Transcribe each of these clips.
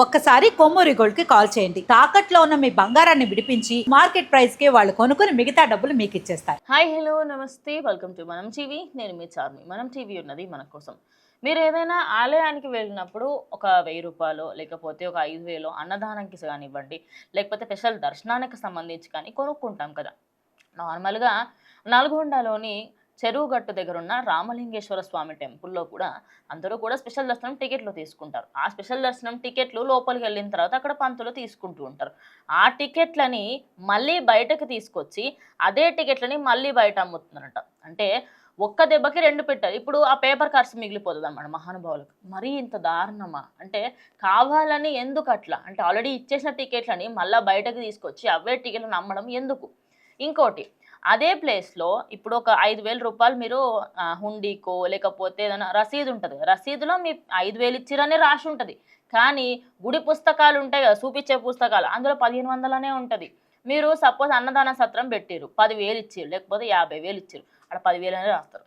ఒక్కసారి కొమ్మూరి గోల్డ్ కి కాల్ చేయండి. తాకట్లో ఉన్న మీ బంగారాన్ని విడిపించి మార్కెట్ ప్రైస్ కి వాళ్ళు కొనుక్కుని మిగతా డబ్బులు మీకు ఇచ్చేస్తారు. హాయ్ హలో నమస్తే వెల్కమ్ టు మనం టీవీ. నేను మీ చార్మి. మనం టీవీ ఉన్నది మన కోసం. మీరు ఏదైనా ఆలయానికి వెళ్ళినప్పుడు ఒక 1000 రూపాయలు లేకపోతే ఒక 5000 అన్నదానానికి కానివ్వండి, లేకపోతే స్పెషల్ దర్శనానికి సంబంధించి కానీ కొనుక్కుంటాం కదా. నార్మల్గా నల్గొండలోని చెరువు గట్టు దగ్గర ఉన్న రామలింగేశ్వర స్వామి టెంపుల్లో కూడా అందరూ కూడా స్పెషల్ దర్శనం టికెట్లు తీసుకుంటారు. ఆ స్పెషల్ దర్శనం టికెట్లు లోపలికి వెళ్ళిన తర్వాత అక్కడ పంతులు తీసుకుంటూ ఉంటారు. ఆ టికెట్లని మళ్ళీ బయటకు తీసుకొచ్చి అదే టికెట్లని మళ్ళీ బయట అమ్ముతున్నారట. అంటే ఒక్క దెబ్బకి 2 పెట్టారు. ఇప్పుడు ఆ పేపర్ ఖర్చు మిగిలిపోతుంది అన్నమాట మహానుభావులకు. మరీ ఇంత దారుణమా? అంటే కావాలని ఎందుకు అట్లా? అంటే ఆల్రెడీ ఇచ్చేసిన టికెట్లని మళ్ళీ బయటకు తీసుకొచ్చి అవే టికెట్లను అమ్మడం ఎందుకు? ఇంకోటి, అదే ప్లేస్లో ఇప్పుడు ఒక 5000 రూపాయలు మీరు హుండీకో లేకపోతే ఏదైనా రసీదు ఉంటుంది. రసీదులో మీ 5000 ఇచ్చిరనే రాసి ఉంటుంది. కానీ గుడి పుస్తకాలు ఉంటాయి కదా, చూపించే పుస్తకాలు, అందులో 1500 ఉంటుంది. మీరు సపోజ్ అన్నదాన సత్రం పెట్టిరు, 10,000 ఇచ్చిరు లేకపోతే 50,000 ఇచ్చిరు, అక్కడ 10,000 అనే రాస్తారు.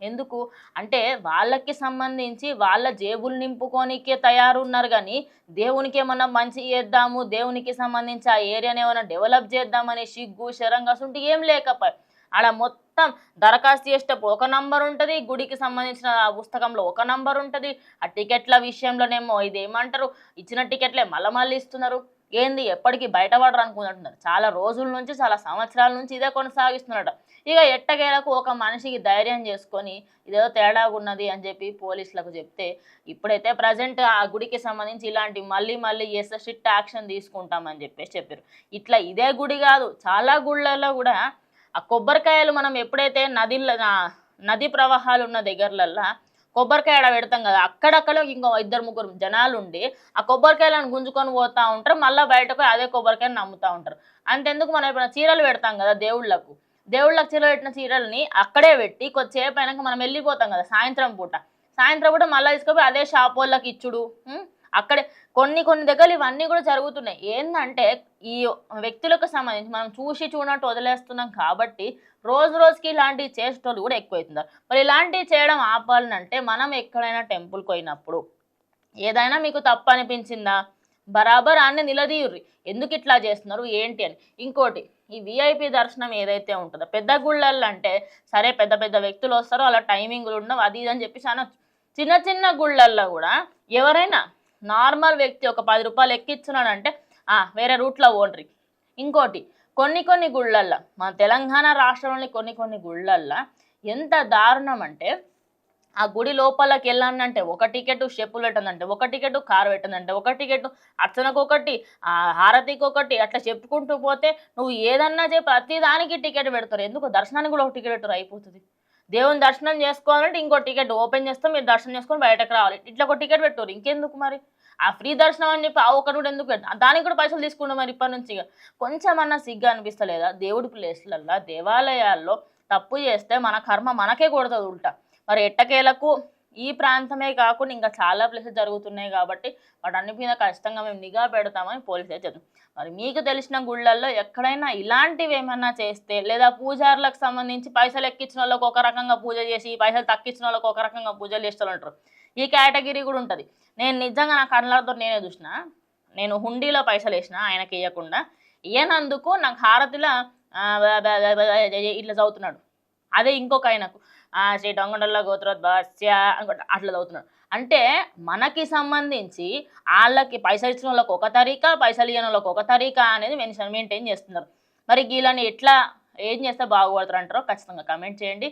ఎందుకు అంటే వాళ్ళకి సంబంధించి వాళ్ళ జేబులు నింపుకోనికే తయారున్నారు. కానీ దేవునికి ఏమన్నా మంచి చేద్దాము, దేవునికి సంబంధించి ఆ ఏరియాని ఏమైనా డెవలప్ చేద్దామని సిగ్గు శరంగా ఉంటే ఏం లేకపోయి ఆడ మొత్తం దరఖాస్తు చేసేటప్పుడు ఒక నంబర్ ఉంటుంది, గుడికి సంబంధించిన పుస్తకంలో ఒక నంబర్ ఉంటుంది. ఆ టికెట్ల విషయంలోనేమో ఇదేమంటారు, ఇచ్చిన టికెట్లే మళ్ళీ ఇస్తున్నారు. ఏంది ఎప్పటికీ బయటపడరు అనుకుంటున్నారు. చాలా రోజుల నుంచి చాలా సంవత్సరాల నుంచి ఇదే కొనసాగిస్తున్నారట. ఇక ఎట్టకేలకు ఒక మనిషికి ధైర్యం చేసుకొని ఇదేదో తేడాగా ఉన్నది అని చెప్పి పోలీసులకు చెప్తే ఇప్పుడైతే ప్రజెంట్ ఆ గుడికి సంబంధించి ఇలాంటి మళ్ళీ చేస్తే స్ట్రిక్ట్ యాక్షన్ తీసుకుంటామని చెప్పేసి చెప్పారు. ఇట్లా ఇదే గుడి కాదు, చాలా గుళ్ళల్లో కూడా ఆ కొబ్బరికాయలు మనం ఎప్పుడైతే నది ప్రవాహాలు ఉన్న దగ్గరలల్లా కొబ్బరికాయ ఆడ పెడతాం కదా, అక్కడక్కడ ఇంకో 2-3 జనాలు ఉండి ఆ కొబ్బరికాయలను గుంజుకొని పోతూ ఉంటారు. మళ్ళీ బయటకు అదే కొబ్బరికాయలు నమ్ముతూ ఉంటారు. అంతెందుకు మనం ఇప్పుడు చీరలు పెడతాం కదా దేవుళ్ళకు చీరలు పెట్టిన చీరల్ని అక్కడే పెట్టి కొద్దిసేపు అయినాక మనం వెళ్ళిపోతాం కదా సాయంత్రం పూట మళ్ళీ తీసుకుపోయి అదే షాప్ వాళ్ళకి ఇచ్చుడు. అక్కడే కొన్ని దగ్గరలు ఇవన్నీ కూడా జరుగుతున్నాయి. ఏంటంటే ఈ వ్యక్తులకు సంబంధించి మనం చూసి చూడనట్టు వదిలేస్తున్నాం కాబట్టి రోజుకి ఇలాంటివి చేసేటోళ్ళు కూడా ఎక్కువవుతున్నారు. మరి ఇలాంటివి చేయడం ఆపాలనంటే మనం ఎక్కడైనా టెంపుల్కి పోయినప్పుడు ఏదైనా మీకు తప్పు అనిపించిందా, బరాబర్ అన్ని నిలదీయుర్రి, ఎందుకు ఇట్లా చేస్తున్నారు ఏంటి అని. ఇంకోటి, ఈ విఐపి దర్శనం ఏదైతే ఉంటుందో పెద్ద గుళ్ళల్లో అంటే సరే పెద్ద వ్యక్తులు వస్తారో అలా టైమింగ్లు ఉండవు అది ఇది అని చెప్పేసి అనొచ్చు. చిన్న గుళ్ళల్లో కూడా ఎవరైనా నార్మల్ వ్యక్తి ఒక 10 రూపాయలు ఎక్కించున్నాడంటే వేరే రూట్లో ఓన్రి. ఇంకోటి, కొన్ని గుళ్ళల్లో మన తెలంగాణ రాష్ట్రంలోని కొన్ని గుళ్ళల్లో ఎంత దారుణం అంటే ఆ గుడి లోపలికి వెళ్ళానంటే ఒక టికెట్ స్టెప్పులు పెట్టదంటే, ఒక టికెట్ కారు పెట్టదంటే, ఒక టికెట్ అర్చనకు ఒకటి, హారతికి ఒకటి, అట్లా చెప్పుకుంటూ పోతే నువ్వు ఏదన్నా చెప్పి ప్రతి దానికి టికెట్ పెడతారు. ఎందుకు దర్శనానికి కూడా ఒక టికెట్ పెట్టారు, అయిపోతుంది. దేవుని దర్శనం చేసుకోవాలంటే ఇంకో టికెట్ ఓపెన్ చేస్తాం, మీరు దర్శనం చేసుకొని బయటకు రావాలి, ఇట్లా ఒక టికెట్ పెట్టారు. ఇంకెందుకు మరి ఆ ఫ్రీ దర్శనం అని చెప్పి ఆ ఒకటి కూడా ఎందుకు పెట్టారు, దానికి కూడా పైసలు తీసుకుంటాం. మరి ఇప్పటి నుంచి కొంచెమన్నా సిగ్గు అనిపిస్తలేదా? దేవుడి ప్లేస్లల్లో దేవాలయాల్లో తప్పు చేస్తే మన కర్మ మనకే కొడుతుంది ఉల్టా. మరి ఎట్టకేలకు ఈ ప్రాంతమే కాకుండా ఇంకా చాలా ప్లేసెస్ జరుగుతున్నాయి కాబట్టి వాటన్ని మీద ఖచ్చితంగా మేము నిఘా పెడతామని పోలీసులు చెప్తాం. మరి మీకు తెలిసిన గుళ్ళల్లో ఎక్కడైనా ఇలాంటివి ఏమన్నా చేస్తే, లేదా పూజారులకు సంబంధించి పైసలు ఎక్కించిన వాళ్ళకి ఒక రకంగా పూజ చేసి పైసలు తక్కించిన వాళ్ళకి ఒక రకంగా పూజలు చేస్తూ ఉంటారు. ఈ కేటగిరీ కూడా ఉంటుంది. నేను నిజంగా నా కళ్ళతో నేనే చూసిన. నేను హుండీలో పైసలు వేసిన ఆయనకి ఇవ్వకుండా, ఇయ్యనందుకు నాకు హారతిలో ఇట్లా చదువుతున్నాడు. అదే ఇంకొక ఆయనకు శ్రీ డొంగడల్ల గోత్రోద్భాస్య అనుకుంటా అట్లా చదువుతున్నాడు. అంటే మనకి సంబంధించి వాళ్ళకి పైసలు ఇచ్చిన వాళ్ళకి ఒక తరీకా, పైసలు ఇవ్వని వాళ్ళకి ఒక తరీకా అనేది మెయింటైన్ చేస్తున్నారు. మరి వీళ్ళని ఎట్లా ఏం చేస్తే బాగుపడతారు అంటారో ఖచ్చితంగా కమెంట్ చేయండి.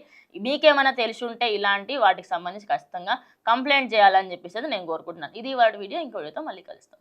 మీకేమైనా తెలిసి ఉంటే ఇలాంటి వాటికి సంబంధించి ఖచ్చితంగా కంప్లైంట్ చేయాలని చెప్పేసి నేను కోరుకుంటున్నాను. ఇది వాటి వీడియో, ఇంకో వీడియోతో మళ్ళీ కలుస్తాం.